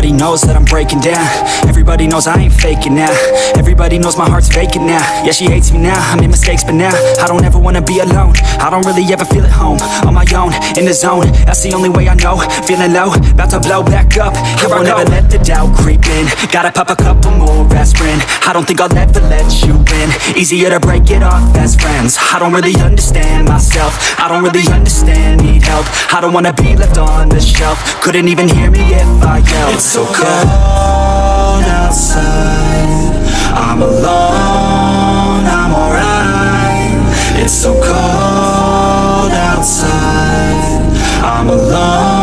Everybody knows that I'm breaking down. Everybody knows I ain't faking now. Everybody knows my heart's vacant now. Yeah, she hates me now, I made mistakes but now I don't ever wanna be alone. I don't really ever feel at home. On my own, in the zone, that's the only way I know. Feeling low, about to blow back up. Here I won't ever let the doubt creep in. Gotta pop a couple more aspirin. I don't think I'll ever let you in. Easier to break it off best friends. I don't really understand myself. I don't really understand, need help. I don't wanna be left on the shelf. Couldn't even hear me if I yelled. It's so cold outside, I'm alone, I'm alright. It's so cold outside, I'm alone.